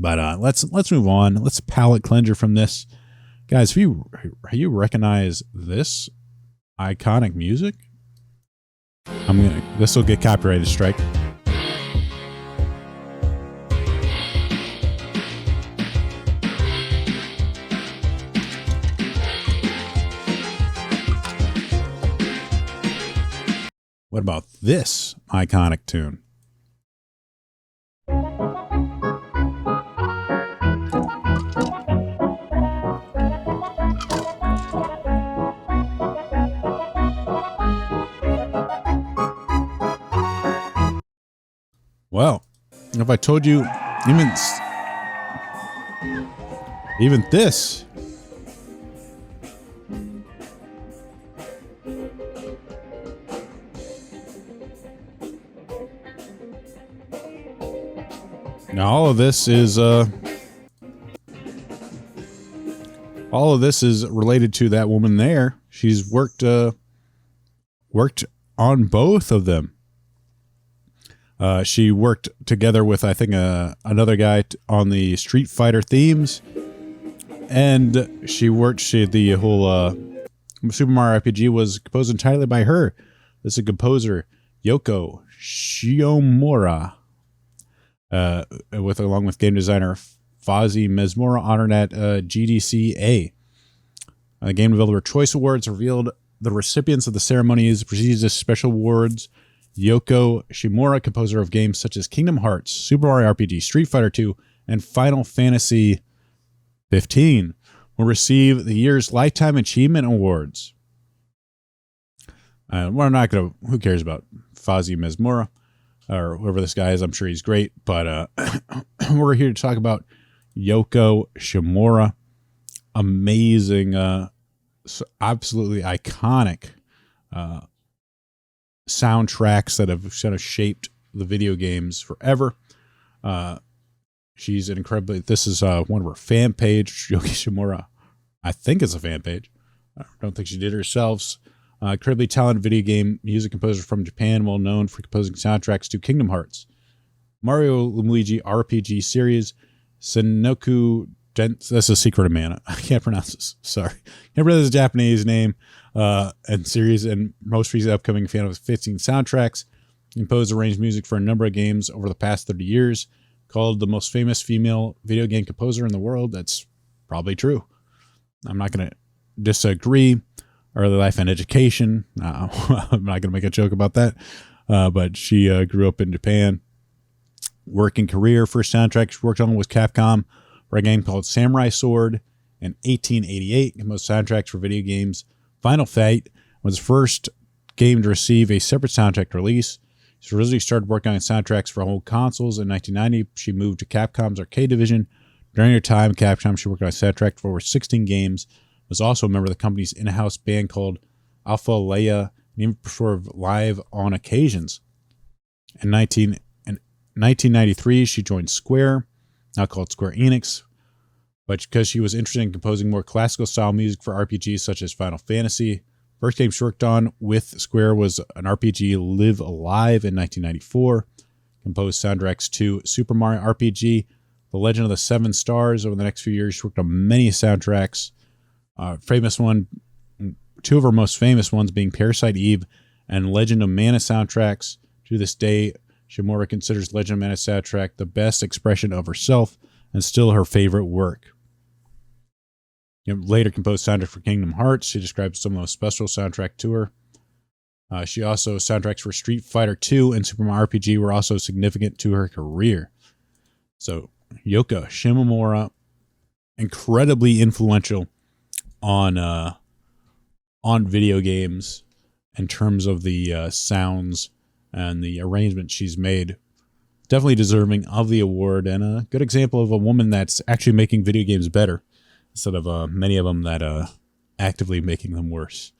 But let's move on. Let's palate cleanser from this, guys. If you recognize this iconic music, this will get copyrighted strike. What about this iconic tune? Well, if I told you even this, now all of this is related to that woman there. She's worked on both of them. She worked together with, I think, another guy on the Street Fighter themes, and the whole Super Mario RPG was composed entirely by her. This is a composer, Yoko Shimomura, along with game designer Fuzzy Mesmora, honored at GDC Game Developer Choice Awards, revealed the recipients of the ceremony's prestigious special awards. Yoko Shimomura, composer of games such as Kingdom Hearts, Super Mario RPG, Street Fighter 2, and Final Fantasy 15, will receive the year's Lifetime Achievement Awards. We're not going to... Who cares about Fuzzy Mesmora or whoever this guy is? I'm sure he's great, but we're here to talk about Yoko Shimomura. Amazing, absolutely iconic soundtracks that have kind of shaped the video games forever. She's this is one of her fan page. Yoko Shimomura, I think, is a fan page. I don't think she did herself. Incredibly talented video game music composer from Japan, well known for composing soundtracks to Kingdom Hearts, Mario & Luigi RPG series, Sennoku. That's a Secret of Mana. I can't pronounce this. Sorry. Can't pronounce the Japanese name. And series, and most recent upcoming fan of 15 soundtracks. Composed arranged music for a number of games over the past 30 years. Called the most famous female video game composer in the world. That's probably true. I'm not going to disagree. Early life and education. I'm not going to make a joke about that. But she grew up in Japan. Working career. First soundtrack she worked on was Capcom for a game called Samurai Sword in 1888. Composed soundtracks for video games. Final Fight was the first game to receive a separate soundtrack release. She originally started working on soundtracks for home consoles in 1990. She moved to Capcom's arcade division. During her time at Capcom, she worked on a soundtrack for over 16 games. Was also a member of the company's in-house band called Alpha Leia, and even performed live on occasions. In 1993, she joined Square, now called Square Enix, but because she was interested in composing more classical style music for RPGs such as Final Fantasy. First game she worked on with Square was an RPG, Live Alive, in 1994. Composed soundtracks to Super Mario RPG, The Legend of the Seven Stars. Over the next few years, she worked on many soundtracks. Two of her most famous ones being Parasite Eve and Legend of Mana soundtracks. To this day, Shimomura considers Legend of Mana soundtrack the best expression of herself and still her favorite work. Later composed soundtrack for Kingdom Hearts. She describes some of the most special soundtrack to her. She also soundtracks for Street Fighter 2 and Super Mario RPG were also significant to her career. So Yoko Shimomura, incredibly influential on video games in terms of the sounds and the arrangement she's made. Definitely deserving of the award, and a good example of a woman that's actually making video games better instead of many of them that actively making them worse.